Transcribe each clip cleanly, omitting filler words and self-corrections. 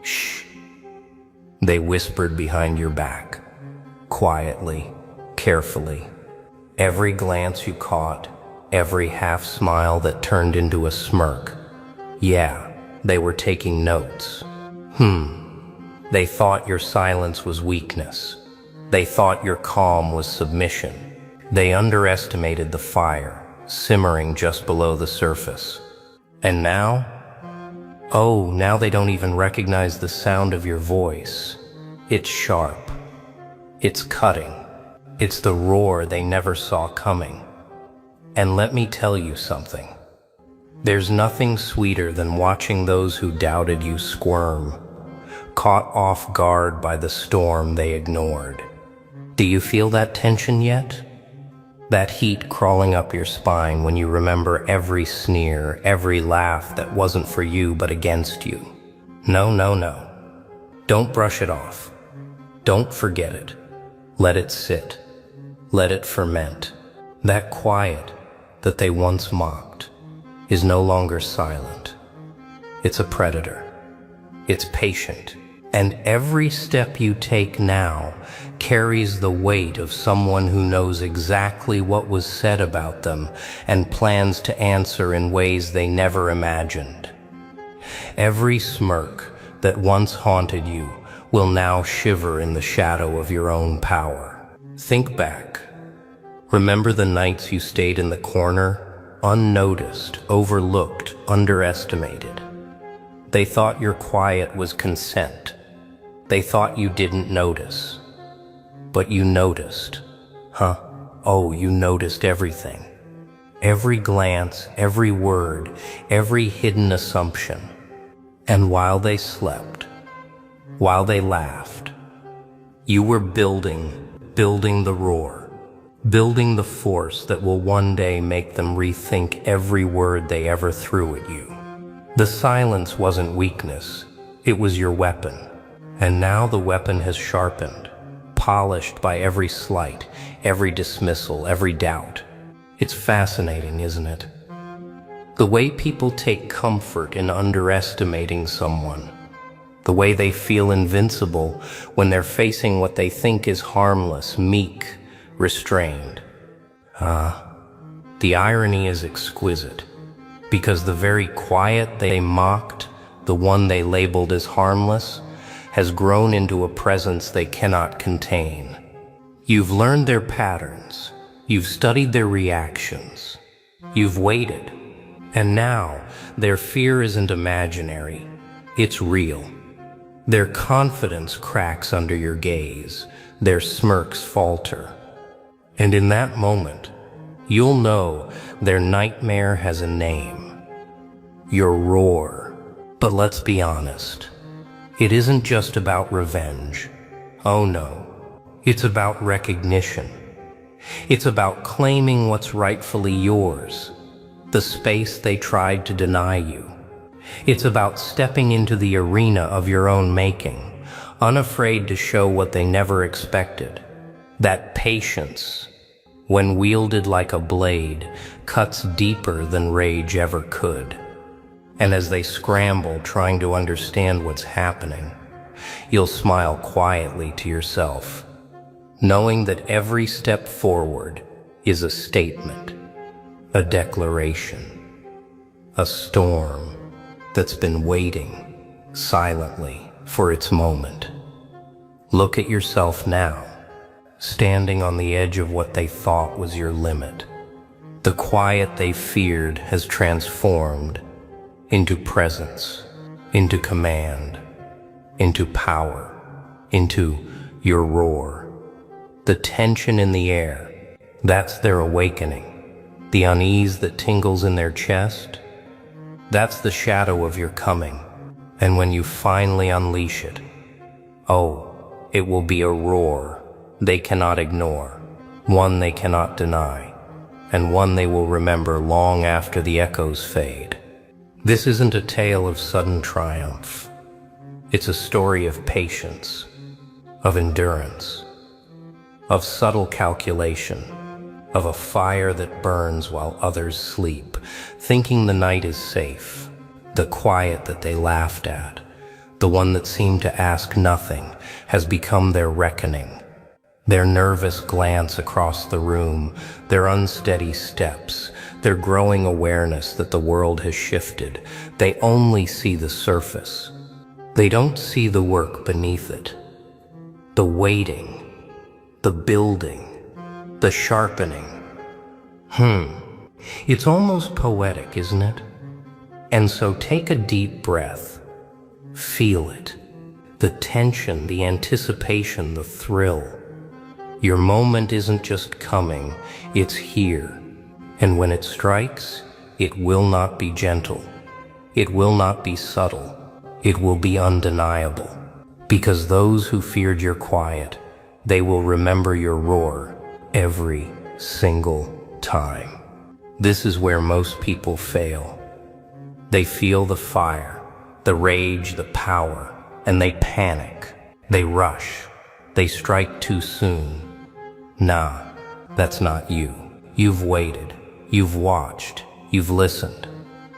Shh, they whispered behind your back, quietly, carefully. Every glance you caught, every half smile that turned into a smirk. Yeah, they were taking notes. They thought your silence was weakness. They thought your calm was submission. They underestimated the fire, simmering just below the surface. And now? Oh, now they don't even recognize the sound of your voice. It's sharp. It's cutting. It's the roar they never saw coming. And let me tell you something. There's nothing sweeter than watching those who doubted you squirm, caught off guard by the storm they ignored. Do you feel that tension yet? That heat crawling up your spine when you remember every sneer, every laugh that wasn't for you but against you. No. Don't brush it off. Don't forget it. Let it sit. Let it ferment. That quiet that they once mocked is no longer silent. It's a predator. It's patient. And every step you take now carries the weight of someone who knows exactly what was said about them and plans to answer in ways they never imagined. Every smirk that once haunted you will now shiver in the shadow of your own power. Think back. Remember the nights you stayed in the corner, unnoticed, overlooked, underestimated. They thought your quiet was consent. They thought you didn't notice. But you noticed. Oh, you noticed everything. Every glance, every word, every hidden assumption. And while they slept, while they laughed, you were building the roar, building the force that will one day make them rethink every word they ever threw at you. The silence wasn't weakness, it was your weapon. And now the weapon has sharpened, polished by every slight, every dismissal, every doubt. It's fascinating, isn't it? The way people take comfort in underestimating someone. The way they feel invincible when they're facing what they think is harmless, meek, restrained. The irony is exquisite, because the very quiet they mocked, the one they labeled as harmless, has grown into a presence they cannot contain. You've learned their patterns, you've studied their reactions, you've waited, and now their fear isn't imaginary, it's real. Their confidence cracks under your gaze, their smirks falter. And in that moment, you'll know their nightmare has a name. Your roar. But let's be honest. It isn't just about revenge. Oh no. It's about recognition. It's about claiming what's rightfully yours, the space they tried to deny you. It's about stepping into the arena of your own making, unafraid to show what they never expected. That patience, when wielded like a blade, cuts deeper than rage ever could. And as they scramble trying to understand what's happening, you'll smile quietly to yourself, knowing that every step forward is a statement, a declaration, a storm that's been waiting silently for its moment. Look at yourself now, standing on the edge of what they thought was your limit. The quiet they feared has transformed into presence, into command, into power, into your roar. The tension in the air, that's their awakening. The unease that tingles in their chest, that's the shadow of your coming. And when you finally unleash it, oh, it will be a roar they cannot ignore, one they cannot deny, and one they will remember long after the echoes fade. This isn't a tale of sudden triumph. It's a story of patience, of endurance, of subtle calculation, of a fire that burns while others sleep, thinking the night is safe, the quiet that they laughed at, The one that seemed to ask nothing has become their reckoning. Their nervous glance across the room, their unsteady steps, their growing awareness that the world has shifted. They only see the surface. They don't see the work beneath it. The waiting, the building, the sharpening. It's almost poetic, isn't it? And so take a deep breath. Feel it. The tension, the anticipation, the thrill. Your moment isn't just coming, it's here. And when it strikes, it will not be gentle. It will not be subtle. It will be undeniable. Because those who feared your quiet, they will remember your roar every single time. This is where most people fail. They feel the fire, the rage, the power, and they panic. They rush. They strike too soon. Nah, that's not you. You've waited. You've watched. You've listened.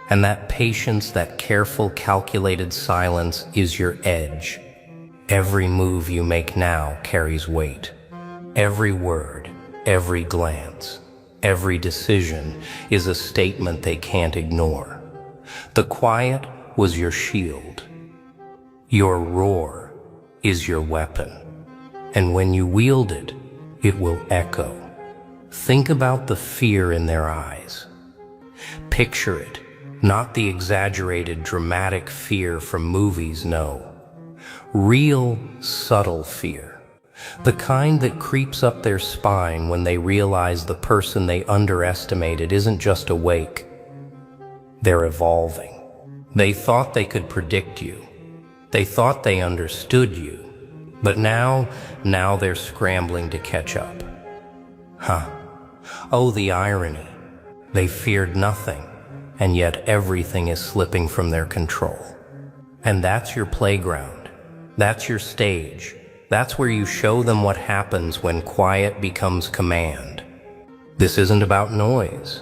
And that patience, that careful, calculated silence is your edge. Every move you make now carries weight. Every word, every glance, every decision is a statement they can't ignore. The quiet was your shield. Your roar is your weapon. And when you wield it, it will echo. Think about the fear in their eyes. Picture it, not the exaggerated, dramatic fear from movies, no. Real, subtle fear. The kind that creeps up their spine when they realize the person they underestimated isn't just awake. They're evolving. They thought they could predict you. They thought they understood you. But now they're scrambling to catch up. Oh, the irony. They feared nothing, and yet everything is slipping from their control. And that's your playground. That's your stage. That's where you show them what happens when quiet becomes command. This isn't about noise.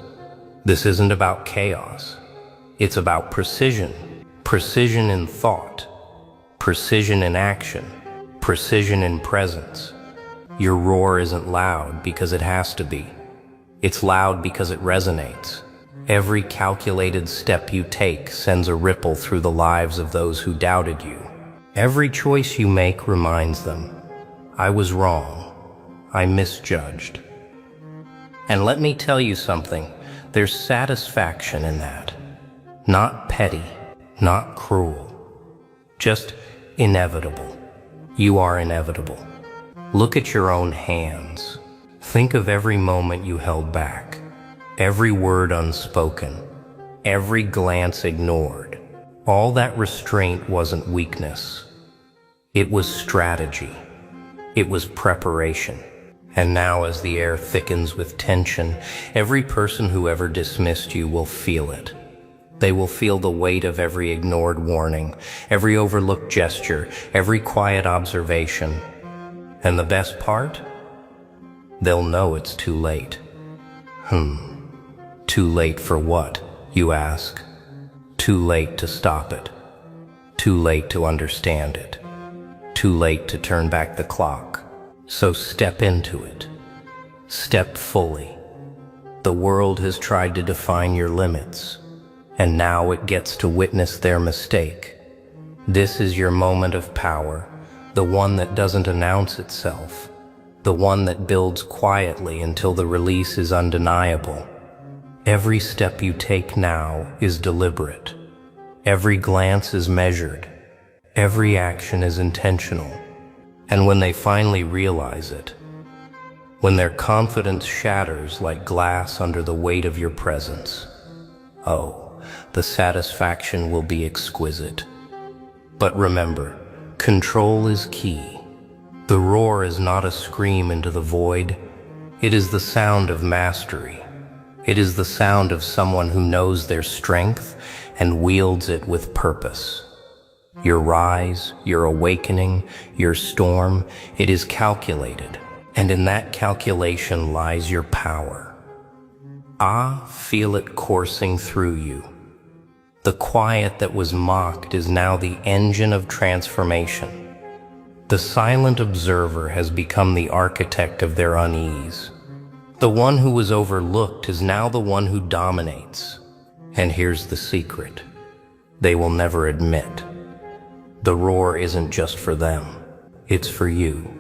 This isn't about chaos. It's about precision. Precision in thought. Precision in action. Precision in presence. Your roar isn't loud because it has to be. It's loud because it resonates. Every calculated step you take sends a ripple through the lives of those who doubted you. Every choice you make reminds them, I was wrong. I misjudged. And let me tell you something, there's satisfaction in that. Not petty, not cruel, just inevitable. You are inevitable. Look at your own hands. Think of every moment you held back, every word unspoken, every glance ignored. All that restraint wasn't weakness. It was strategy. It was preparation. And now as the air thickens with tension, every person who ever dismissed you will feel it. They will feel the weight of every ignored warning, every overlooked gesture, every quiet observation. And the best part? They'll know it's too late. Too late for what, you ask? Too late to stop it. Too late to understand it. Too late to turn back the clock. So step into it. Step fully. The world has tried to define your limits, and now it gets to witness their mistake. This is your moment of power, the one that doesn't announce itself, the one that builds quietly until the release is undeniable. Every step you take now is deliberate. Every glance is measured. Every action is intentional. And when they finally realize it, when their confidence shatters like glass under the weight of your presence, oh, the satisfaction will be exquisite. But remember, control is key. The roar is not a scream into the void. It is the sound of mastery. It is the sound of someone who knows their strength and wields it with purpose. Your rise, your awakening, your storm, it is calculated, and in that calculation lies your power. Feel it coursing through you. The quiet that was mocked is now the engine of transformation. The silent observer has become the architect of their unease. The one who was overlooked is now the one who dominates. And here's the secret. They will never admit. The roar isn't just for them. It's for you.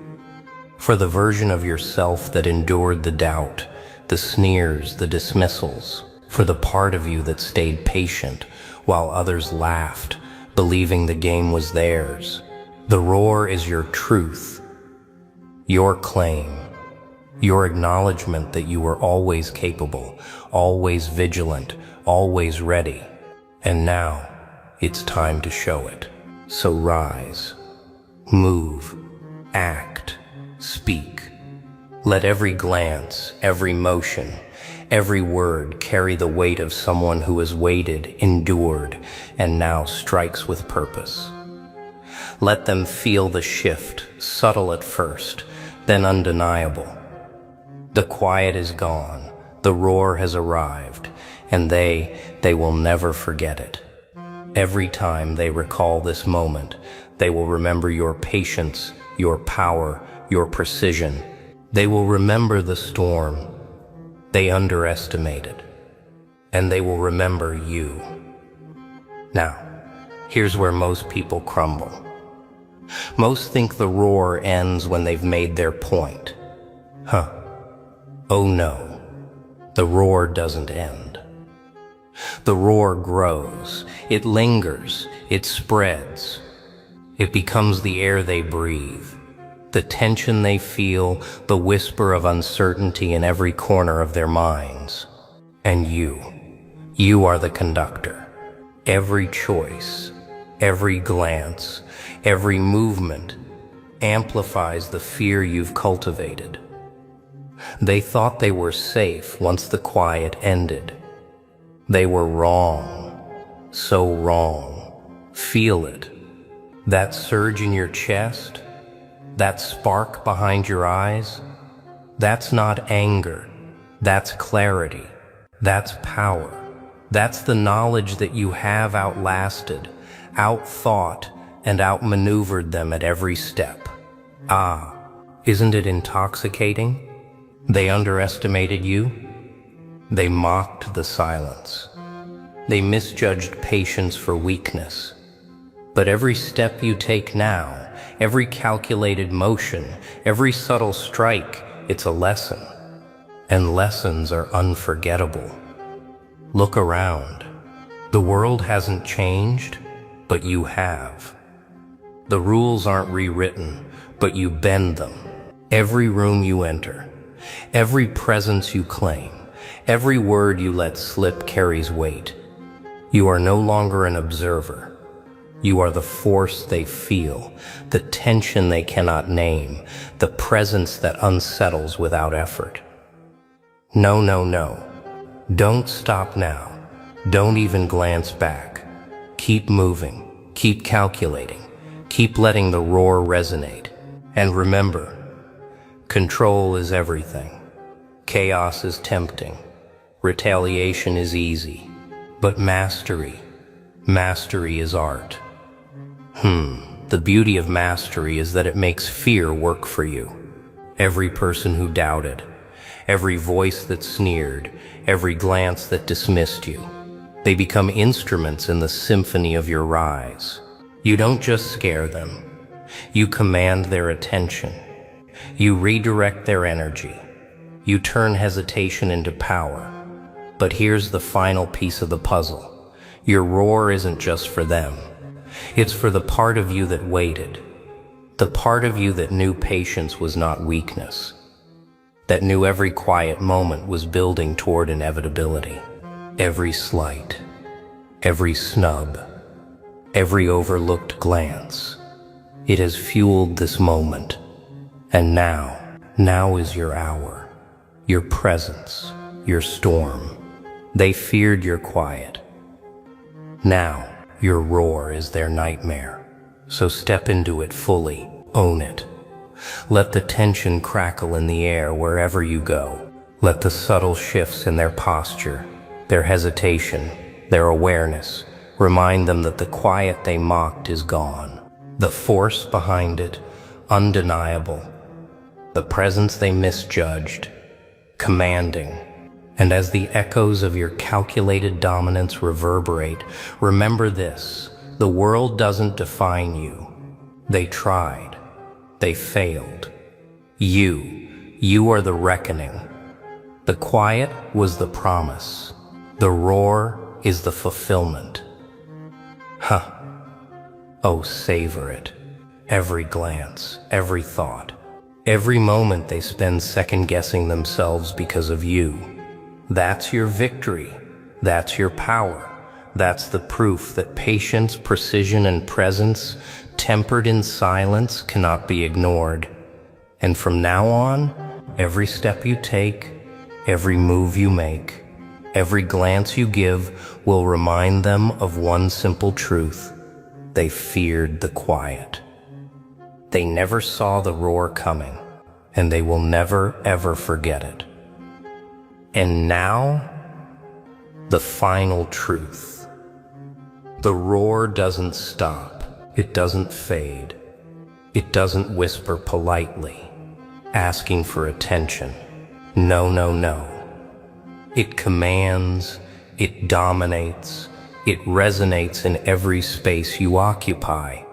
For the version of yourself that endured the doubt, the sneers, the dismissals. For the part of you that stayed patient while others laughed, believing the game was theirs. The roar is your truth, your claim, your acknowledgement that you were always capable, always vigilant, always ready. And now, it's time to show it. So rise, move, act, speak. Let every glance, every motion, every word carry the weight of someone who has waited, endured, and now strikes with purpose. Let them feel the shift, subtle at first, then undeniable. The quiet is gone, the roar has arrived, and they will never forget it. Every time they recall this moment, they will remember your patience, your power, your precision. They will remember the storm they underestimated, and they will remember you. Now, here's where most people crumble. Most think the roar ends when they've made their point. Oh no, the roar doesn't end. The roar grows, it lingers, it spreads. It becomes the air they breathe, the tension they feel, the whisper of uncertainty in every corner of their minds. And you are the conductor. Every choice, every glance, every movement amplifies the fear you've cultivated. They thought they were safe once the quiet ended. They were wrong, so wrong. Feel it. That surge in your chest, that spark behind your eyes, that's not anger, that's clarity, that's power. That's the knowledge that you have outlasted, outthought, and outmaneuvered them at every step. Ah, isn't it intoxicating? They underestimated you. They mocked the silence. They misjudged patience for weakness. But every step you take now, every calculated motion, every subtle strike, it's a lesson. And lessons are unforgettable. Look around. The world hasn't changed, but you have. The rules aren't rewritten, but you bend them. Every room you enter, every presence you claim, every word you let slip carries weight. You are no longer an observer. You are the force they feel, the tension they cannot name, the presence that unsettles without effort. No, no, no. Don't stop now. Don't even glance back. Keep moving. Keep calculating. Keep letting the roar resonate. And remember, control is everything. Chaos is tempting. Retaliation is easy. But mastery is art. The beauty of mastery is that it makes fear work for you. Every person who doubted, every voice that sneered, every glance that dismissed you, they become instruments in the symphony of your rise. You don't just scare them. You command their attention. You redirect their energy. You turn hesitation into power. But here's the final piece of the puzzle. Your roar isn't just for them. It's for the part of you that waited. The part of you that knew patience was not weakness. That knew every quiet moment was building toward inevitability. Every slight, every snub, every overlooked glance. It has fueled this moment. And now is your hour, your presence, your storm. They feared your quiet. Now, your roar is their nightmare. So step into it fully, own it. Let the tension crackle in the air wherever you go. Let the subtle shifts in their posture, their hesitation, their awareness, Remind them that the quiet they mocked is gone. The force behind it, undeniable. The presence they misjudged, commanding. And as the echoes of your calculated dominance reverberate, remember this: the world doesn't define you. They tried. They failed. You are the reckoning. The quiet was the promise. The roar is the fulfillment. Oh, savor it. Every glance, every thought, every moment they spend second-guessing themselves because of you. That's your victory. That's your power. That's the proof that patience, precision, and presence, tempered in silence, cannot be ignored. And from now on, every step you take, every move you make, every glance you give will remind them of one simple truth: they feared the quiet. They never saw the roar coming, and they will never, ever forget it. And now, the final truth. The roar doesn't stop. It doesn't fade. It doesn't whisper politely, asking for attention. No, no, no. It commands, it dominates, it resonates in every space you occupy.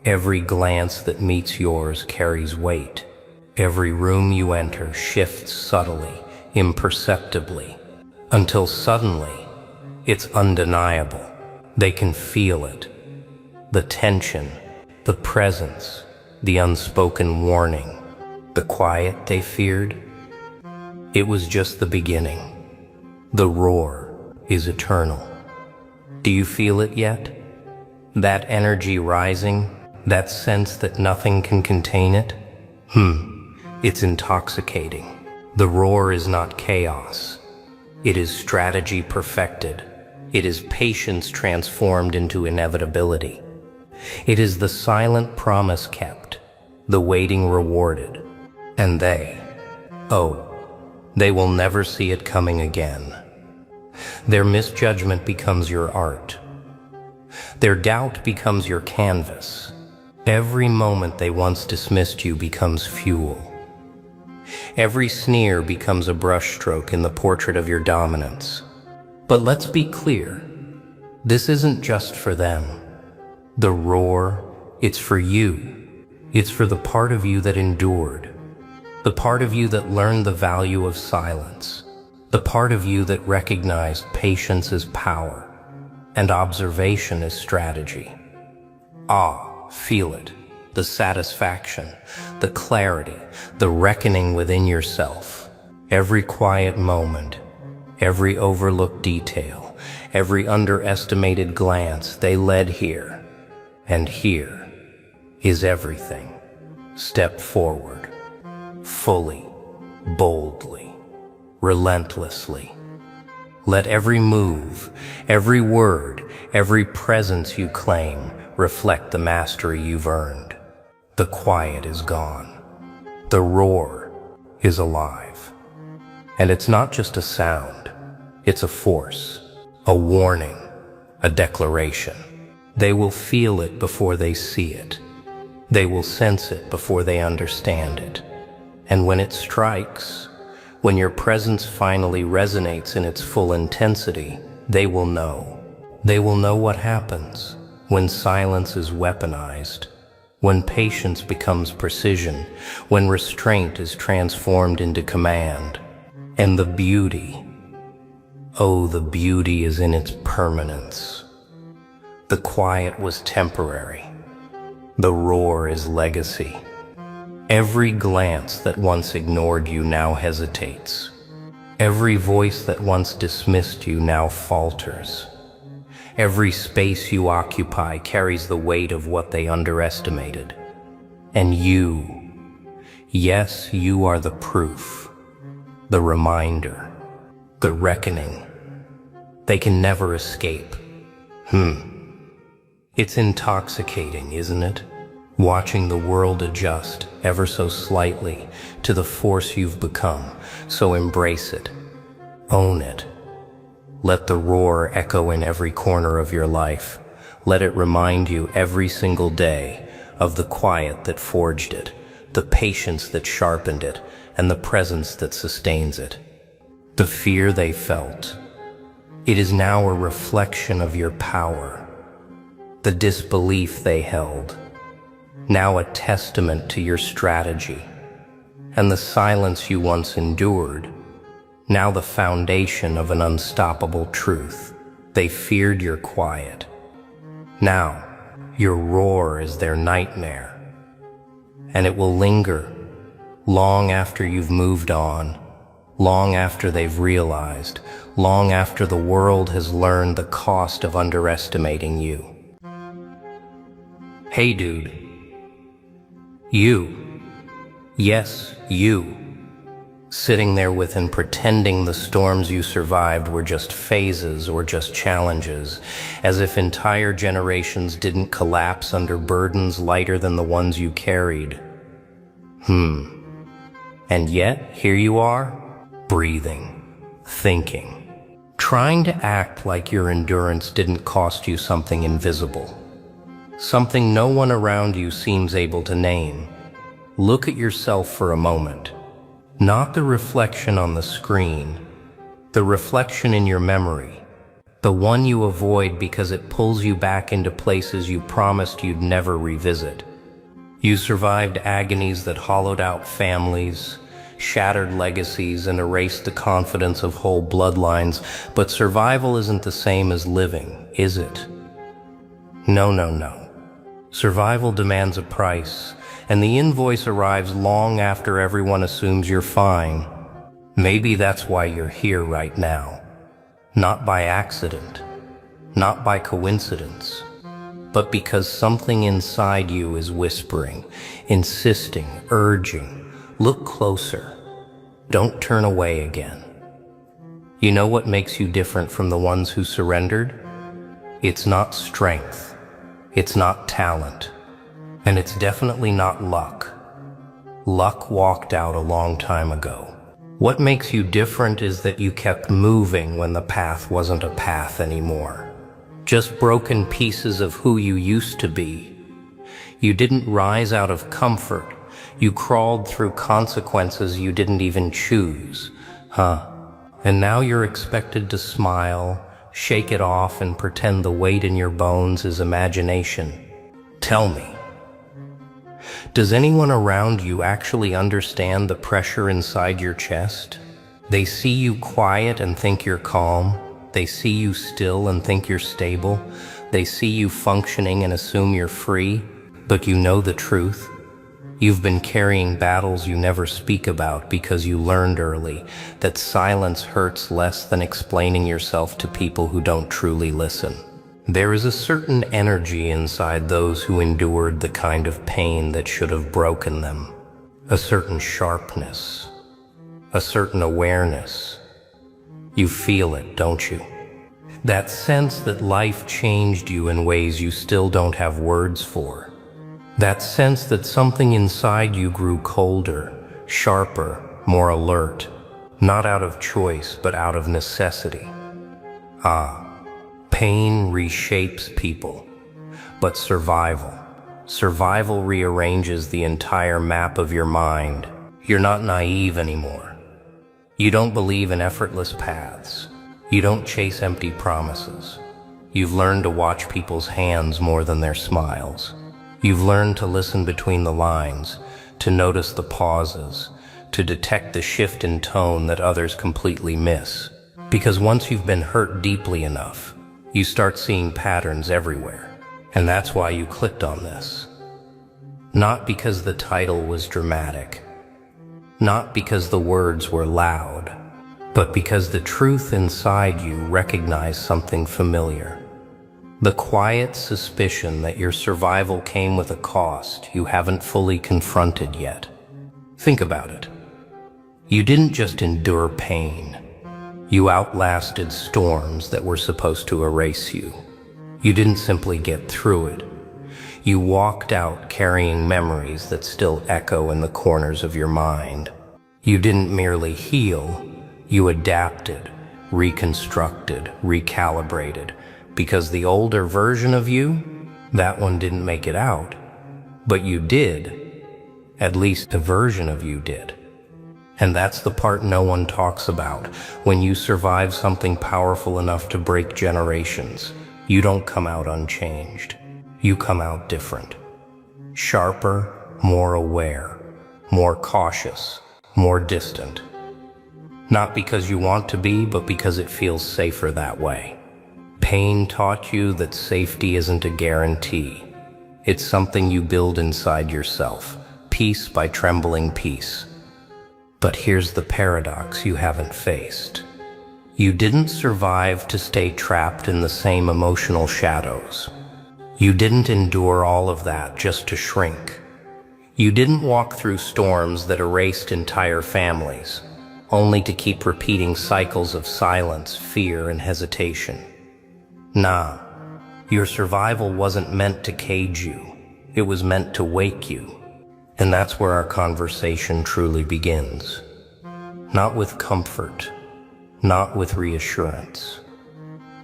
Every glance that meets yours carries weight. Every room you enter shifts subtly, imperceptibly, until suddenly it's undeniable. They can feel it. The tension, the presence, the unspoken warning, the quiet they feared. It was just the beginning. The roar is eternal. Do you feel it yet? That energy rising, that sense that nothing can contain it? It's intoxicating. The roar is not chaos. It is strategy perfected. It is patience transformed into inevitability. It is the silent promise kept, the waiting rewarded. And they will never see it coming again. Their misjudgment becomes your art. Their doubt becomes your canvas. Every moment they once dismissed you becomes fuel. Every sneer becomes a brushstroke in the portrait of your dominance. But let's be clear, this isn't just for them. The roar, it's for you. It's for the part of you that endured, the part of you that learned the value of silence, the part of you that recognized patience as power and observation as strategy. Feel it. The satisfaction, the clarity, the reckoning within yourself. Every quiet moment, every overlooked detail, every underestimated glance, they led here. And here is everything. Step forward, fully, boldly, relentlessly. Let every move, every word, every presence you claim reflect the mastery you've earned. The quiet is gone. The roar is alive. And it's not just a sound. It's a force, a warning, a declaration. They will feel it before they see it. They will sense it before they understand it. And when it strikes, when your presence finally resonates in its full intensity, they will know. They will know what happens when silence is weaponized, when patience becomes precision, when restraint is transformed into command. And the beauty, the beauty is in its permanence. The quiet was temporary. The roar is legacy. Every glance that once ignored you now hesitates. Every voice that once dismissed you now falters. Every space you occupy carries the weight of what they underestimated. And you, yes, you are the proof, the reminder, the reckoning. They can never escape. It's intoxicating, isn't it? Watching the world adjust ever so slightly to the force you've become. So embrace it, own it, Let the roar echo in every corner of your life. Let it remind you every single day of the quiet that forged it, the patience that sharpened it, and the presence that sustains it. The fear they felt. It is now a reflection of your power. The disbelief they held. Now a testament to your strategy. And the silence you once endured. Now the foundation of an unstoppable truth. They feared your quiet. Now, your roar is their nightmare. And it will linger long after you've moved on, long after they've realized, long after the world has learned the cost of underestimating you. Hey dude, you, yes, you, sitting there with and pretending the storms you survived were just phases or just challenges, as if entire generations didn't collapse under burdens lighter than the ones you carried. And yet, here you are, breathing, thinking, trying to act like your endurance didn't cost you something invisible, something no one around you seems able to name. Look at yourself for a moment. Not the reflection on the screen, the reflection in your memory, the one you avoid because it pulls you back into places you promised you'd never revisit. You survived agonies that hollowed out families, shattered legacies, and erased the confidence of whole bloodlines, but survival isn't the same as living, is it? No, no, no. Survival demands a price, and the invoice arrives long after everyone assumes you're fine. Maybe that's why you're here right now. Not by accident, not by coincidence, but because something inside you is whispering, insisting, urging, look closer. Don't turn away again. You know what makes you different from the ones who surrendered? It's not strength. It's not talent. And it's definitely not luck. Luck walked out a long time ago. What makes you different is that you kept moving when the path wasn't a path anymore. Just broken pieces of who you used to be. You didn't rise out of comfort. You crawled through consequences you didn't even choose. And now you're expected to smile, shake it off, and pretend the weight in your bones is imagination. Tell me, does anyone around you actually understand the pressure inside your chest? They see you quiet and think you're calm. They see you still and think you're stable. They see you functioning and assume you're free. But you know the truth. You've been carrying battles you never speak about because you learned early that silence hurts less than explaining yourself to people who don't truly listen. There is a certain energy inside those who endured the kind of pain that should have broken them. A certain sharpness. A certain awareness. You feel it, don't you? That sense that life changed you in ways you still don't have words for. That sense that something inside you grew colder, sharper, more alert. Not out of choice, but out of necessity. Pain reshapes people, but survival rearranges the entire map of your mind. You're not naive anymore. You don't believe in effortless paths. You don't chase empty promises. You've learned to watch people's hands more than their smiles. You've learned to listen between the lines, to notice the pauses, to detect the shift in tone that others completely miss. Because once you've been hurt deeply enough, you start seeing patterns everywhere. And that's why you clicked on this. Not because the title was dramatic. Not because the words were loud. But because the truth inside you recognized something familiar. The quiet suspicion that your survival came with a cost you haven't fully confronted yet. Think about it. You didn't just endure pain. You outlasted storms that were supposed to erase you. You didn't simply get through it. You walked out carrying memories that still echo in the corners of your mind. You didn't merely heal, you adapted, reconstructed, recalibrated, because the older version of you, that one didn't make it out. But you did. At least a version of you did. And that's the part no one talks about. When you survive something powerful enough to break generations, you don't come out unchanged. You come out different. Sharper, more aware, more cautious, more distant. Not because you want to be, but because it feels safer that way. Pain taught you that safety isn't a guarantee. It's something you build inside yourself, piece by trembling piece. But here's the paradox you haven't faced. You didn't survive to stay trapped in the same emotional shadows. You didn't endure all of that just to shrink. You didn't walk through storms that erased entire families, only to keep repeating cycles of silence, fear, and hesitation. Nah, your survival wasn't meant to cage you. It was meant to wake you. And that's where our conversation truly begins. Not with comfort, not with reassurance,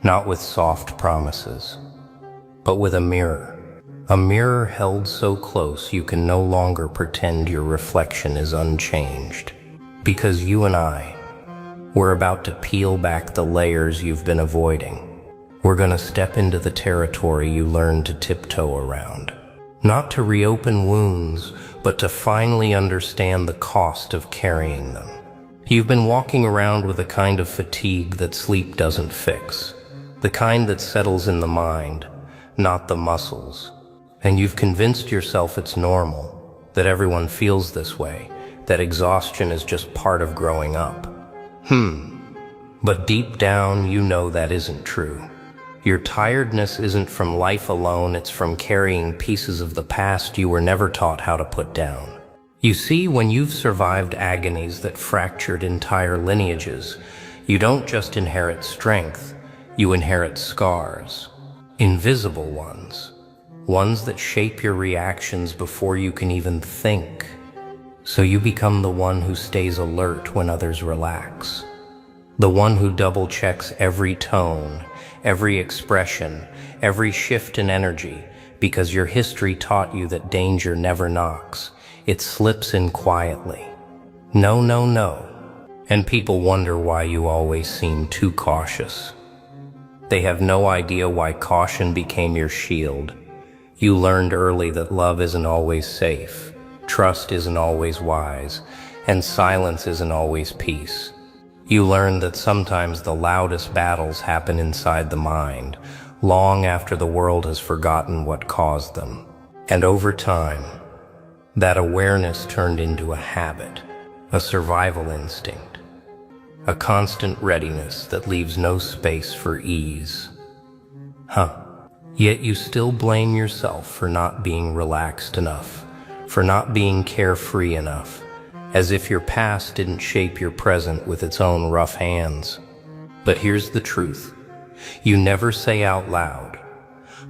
not with soft promises, but with a mirror. A mirror held so close you can no longer pretend your reflection is unchanged. Because you and I, we're about to peel back the layers you've been avoiding. We're gonna step into the territory you learned to tiptoe around. Not to reopen wounds, but to finally understand the cost of carrying them. You've been walking around with a kind of fatigue that sleep doesn't fix. The kind that settles in the mind, not the muscles. And you've convinced yourself it's normal, that everyone feels this way, that exhaustion is just part of growing up. But deep down, you know that isn't true. Your tiredness isn't from life alone, it's from carrying pieces of the past you were never taught how to put down. You see, when you've survived agonies that fractured entire lineages, you don't just inherit strength, you inherit scars. Invisible ones. Ones that shape your reactions before you can even think. So you become the one who stays alert when others relax. The one who double-checks every tone, every expression, every shift in energy, because your history taught you that danger never knocks. It slips in quietly. No, no, no. And people wonder why you always seem too cautious. They have no idea why caution became your shield. You learned early that love isn't always safe, trust isn't always wise, and silence isn't always peace. You learned that sometimes the loudest battles happen inside the mind, long after the world has forgotten what caused them. And over time, that awareness turned into a habit, a survival instinct, a constant readiness that leaves no space for ease. Yet you still blame yourself for not being relaxed enough, for not being carefree enough, as if your past didn't shape your present with its own rough hands. But here's the truth. You never say out loud.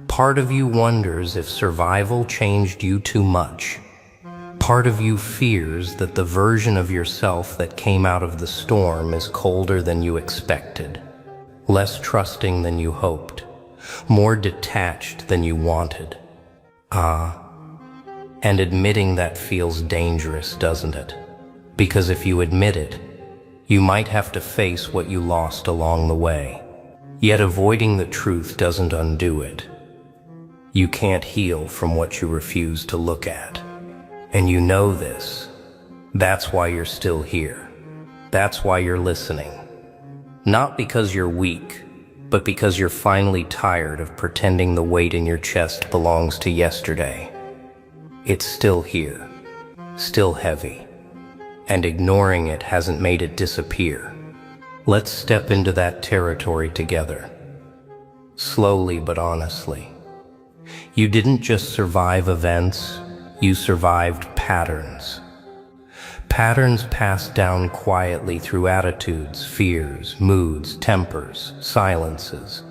Part of you wonders if survival changed you too much. Part of you fears that the version of yourself that came out of the storm is colder than you expected, less trusting than you hoped, more detached than you wanted. And admitting that feels dangerous, doesn't it? Because if you admit it, you might have to face what you lost along the way. Yet avoiding the truth doesn't undo it. You can't heal from what you refuse to look at. And you know this. That's why you're still here. That's why you're listening. Not because you're weak, but because you're finally tired of pretending the weight in your chest belongs to yesterday. It's still here, still heavy, and ignoring it hasn't made it disappear. Let's step into that territory together. Slowly but honestly. You didn't just survive events, you survived patterns. Patterns passed down quietly through attitudes, fears, moods, tempers, silences.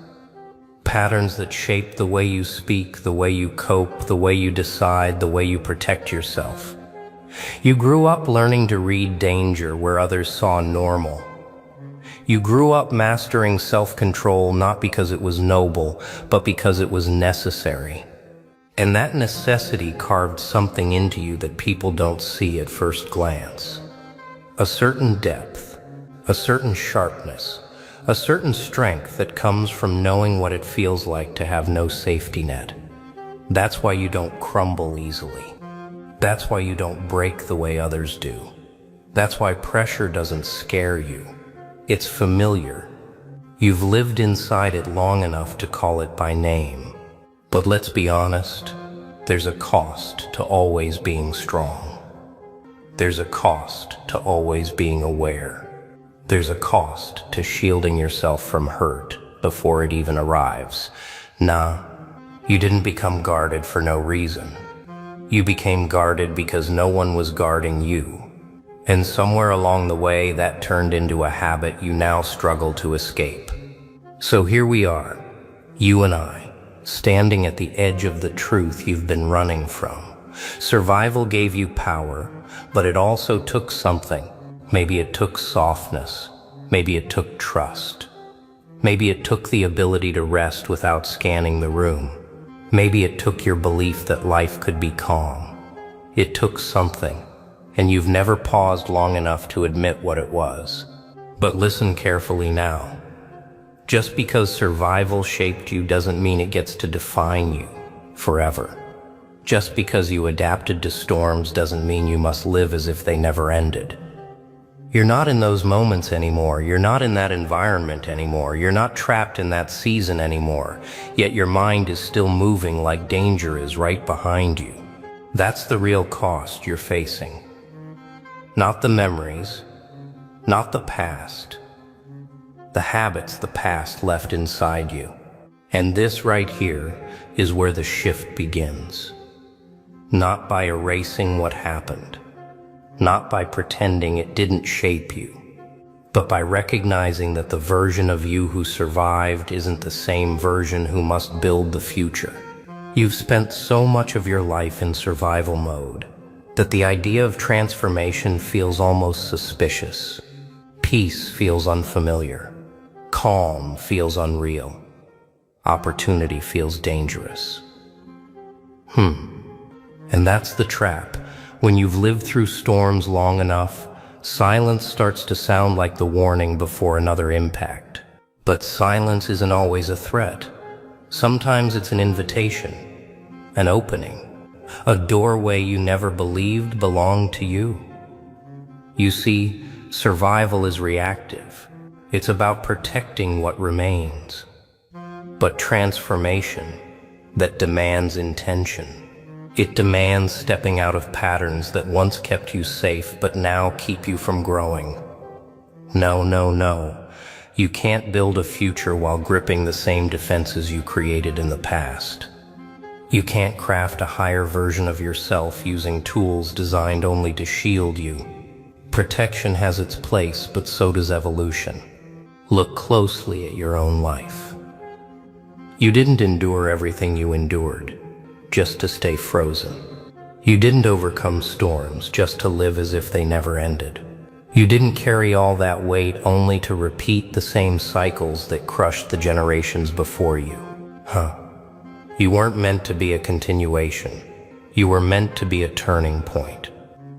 Patterns that shape the way you speak, the way you cope, the way you decide, the way you protect yourself. You grew up learning to read danger where others saw normal. You grew up mastering self-control not because it was noble, but because it was necessary. And that necessity carved something into you that people don't see at first glance. A certain depth, a certain sharpness, a certain strength that comes from knowing what it feels like to have no safety net. That's why you don't crumble easily. That's why you don't break the way others do. That's why pressure doesn't scare you. It's familiar. You've lived inside it long enough to call it by name. But let's be honest, there's a cost to always being strong. There's a cost to always being aware. There's a cost to shielding yourself from hurt before it even arrives. Nah, you didn't become guarded for no reason. You became guarded because no one was guarding you. And somewhere along the way, that turned into a habit you now struggle to escape. So here we are, you and I, standing at the edge of the truth you've been running from. Survival gave you power, but it also took something. Maybe it took softness. Maybe it took trust. Maybe it took the ability to rest without scanning the room. Maybe it took your belief that life could be calm. It took something, and you've never paused long enough to admit what it was. But listen carefully now. Just because survival shaped you doesn't mean it gets to define you forever. Just because you adapted to storms doesn't mean you must live as if they never ended. You're not in those moments anymore. You're not in that environment anymore. You're not trapped in that season anymore. Yet your mind is still moving like danger is right behind you. That's the real cost you're facing. Not the memories, not the past. The habits the past left inside you. And this right here is where the shift begins. Not by erasing what happened. Not by pretending it didn't shape you, but by recognizing that the version of you who survived isn't the same version who must build the future. You've spent so much of your life in survival mode that the idea of transformation feels almost suspicious. Peace feels unfamiliar. Calm feels unreal. Opportunity feels dangerous. And that's the trap. When you've lived through storms long enough, silence starts to sound like the warning before another impact. But silence isn't always a threat. Sometimes it's an invitation, an opening, a doorway you never believed belonged to you. You see, survival is reactive. It's about protecting what remains. But transformation, that demands intention. It demands stepping out of patterns that once kept you safe but now keep you from growing. No. You can't build a future while gripping the same defenses you created in the past. You can't craft a higher version of yourself using tools designed only to shield you. Protection has its place, but so does evolution. Look closely at your own life. You didn't endure everything you endured just to stay frozen. You didn't overcome storms just to live as if they never ended. You didn't carry all that weight only to repeat the same cycles that crushed the generations before you. You weren't meant to be a continuation. You were meant to be a turning point.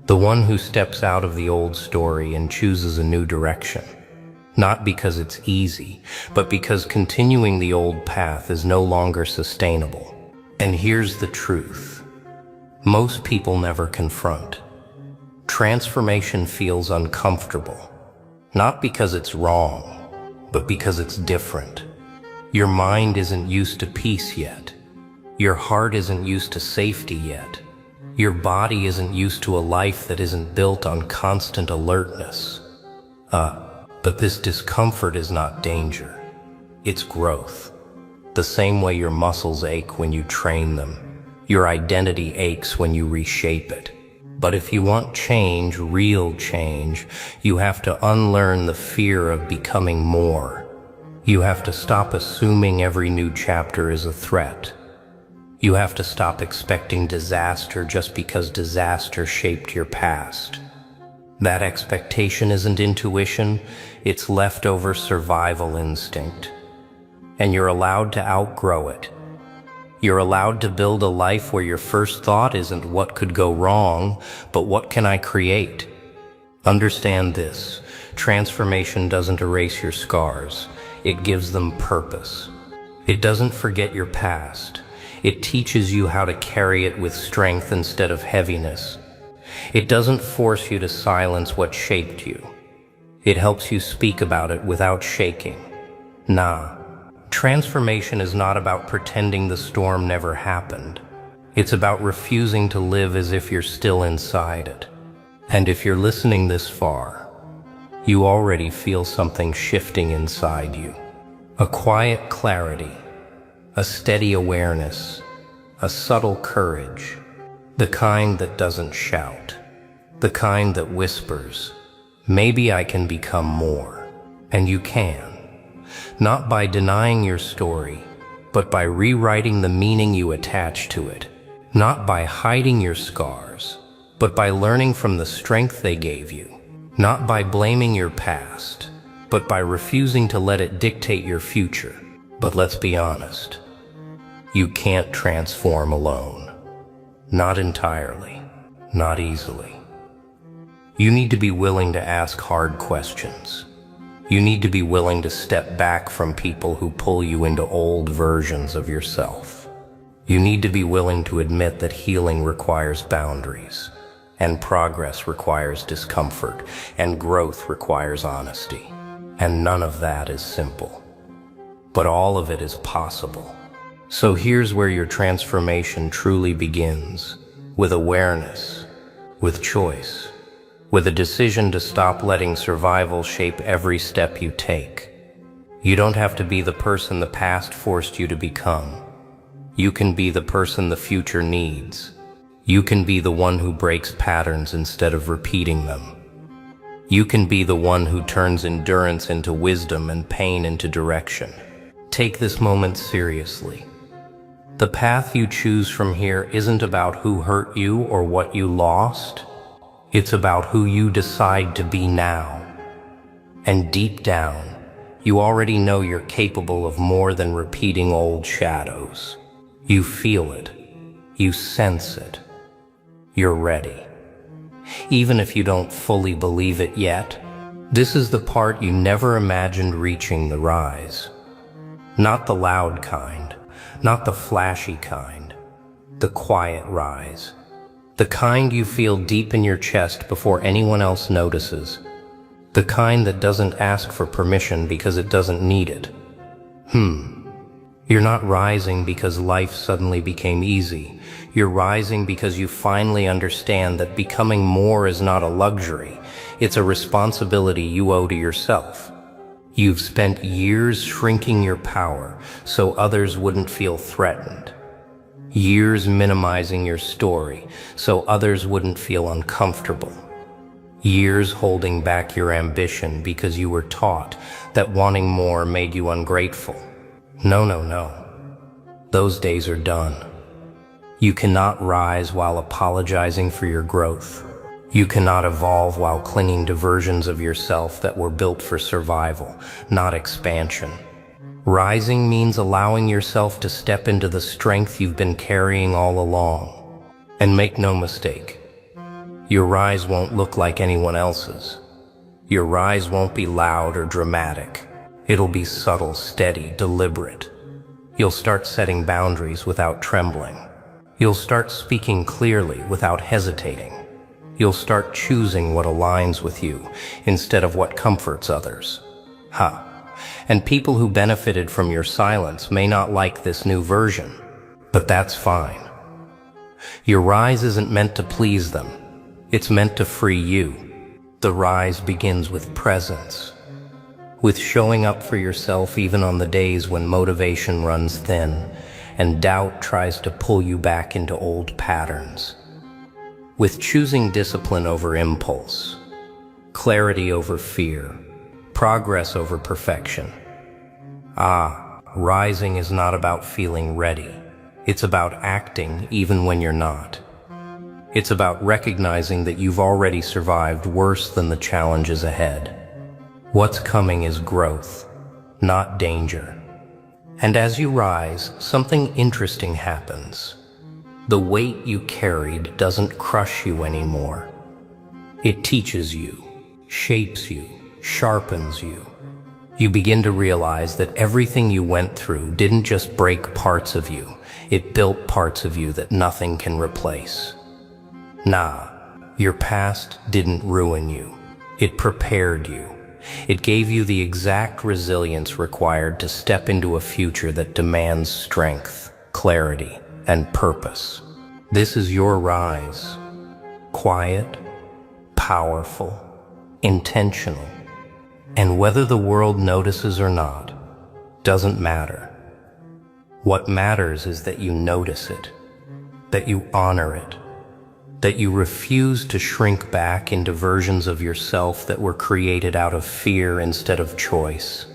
The one who steps out of the old story and chooses a new direction. Not because it's easy, but because continuing the old path is no longer sustainable. And here's the truth. Most people never confront. Transformation feels uncomfortable, not because it's wrong, but because it's different. Your mind isn't used to peace yet. Your heart isn't used to safety yet. Your body isn't used to a life that isn't built on constant alertness. But this discomfort is not danger. It's growth. The same way your muscles ache when you train them, your identity aches when you reshape it. But if you want change, real change, you have to unlearn the fear of becoming more. You have to stop assuming every new chapter is a threat. You have to stop expecting disaster just because disaster shaped your past. That expectation isn't intuition, it's leftover survival instinct. And you're allowed to outgrow it. You're allowed to build a life where your first thought isn't what could go wrong, but what can I create? Understand this, transformation doesn't erase your scars, it gives them purpose. It doesn't forget your past, it teaches you how to carry it with strength instead of heaviness. It doesn't force you to silence what shaped you. It helps you speak about it without shaking. Nah, transformation is not about pretending the storm never happened. It's about refusing to live as if you're still inside it. And if you're listening this far, you already feel something shifting inside you. A quiet clarity, a steady awareness, a subtle courage, the kind that doesn't shout, the kind that whispers, maybe I can become more. And you can. Not by denying your story, but by rewriting the meaning you attach to it. Not by hiding your scars, but by learning from the strength they gave you. Not by blaming your past, but by refusing to let it dictate your future. But let's be honest, you can't transform alone. Not entirely, not easily. You need to be willing to ask hard questions. You need to be willing to step back from people who pull you into old versions of yourself. You need to be willing to admit that healing requires boundaries, and progress requires discomfort, and growth requires honesty. And none of that is simple. But all of it is possible. So here's where your transformation truly begins, with awareness, with choice, with a decision to stop letting survival shape every step you take. You don't have to be the person the past forced you to become. You can be the person the future needs. You can be the one who breaks patterns instead of repeating them. You can be the one who turns endurance into wisdom and pain into direction. Take this moment seriously. The path you choose from here isn't about who hurt you or what you lost. It's about who you decide to be now. And deep down, you already know you're capable of more than repeating old shadows. You feel it. You sense it. You're ready. Even if you don't fully believe it yet, this is the part you never imagined reaching: the rise. Not the loud kind, not the flashy kind, the quiet rise. The kind you feel deep in your chest before anyone else notices. The kind that doesn't ask for permission because it doesn't need it. You're not rising because life suddenly became easy. You're rising because you finally understand that becoming more is not a luxury. It's a responsibility you owe to yourself. You've spent years shrinking your power so others wouldn't feel threatened. Years minimizing your story so others wouldn't feel uncomfortable. Years holding back your ambition because you were taught that wanting more made you ungrateful. No. Those days are done. You cannot rise while apologizing for your growth. You cannot evolve while clinging to versions of yourself that were built for survival, not expansion. Rising means allowing yourself to step into the strength you've been carrying all along. And make no mistake, your rise won't look like anyone else's. Your rise won't be loud or dramatic. It'll be subtle, steady, deliberate. You'll start setting boundaries without trembling. You'll start speaking clearly without hesitating. You'll start choosing what aligns with you instead of what comforts others. And people who benefited from your silence may not like this new version, but that's fine. Your rise isn't meant to please them. It's meant to free you. The rise begins with presence, with showing up for yourself even on the days when motivation runs thin and doubt tries to pull you back into old patterns. With choosing discipline over impulse, clarity over fear, progress over perfection. Rising is not about feeling ready. It's about acting even when you're not. It's about recognizing that you've already survived worse than the challenges ahead. What's coming is growth, not danger. And as you rise, something interesting happens. The weight you carried doesn't crush you anymore. It teaches you, shapes you, sharpens you. You begin to realize that everything you went through didn't just break parts of you, it built parts of you that nothing can replace. Nah, your past didn't ruin you. It prepared you. It gave you the exact resilience required to step into a future that demands strength, clarity, and purpose. This is your rise. Quiet, powerful, intentional. And whether the world notices or not, doesn't matter. What matters is that you notice it, that you honor it, that you refuse to shrink back into versions of yourself that were created out of fear instead of choice.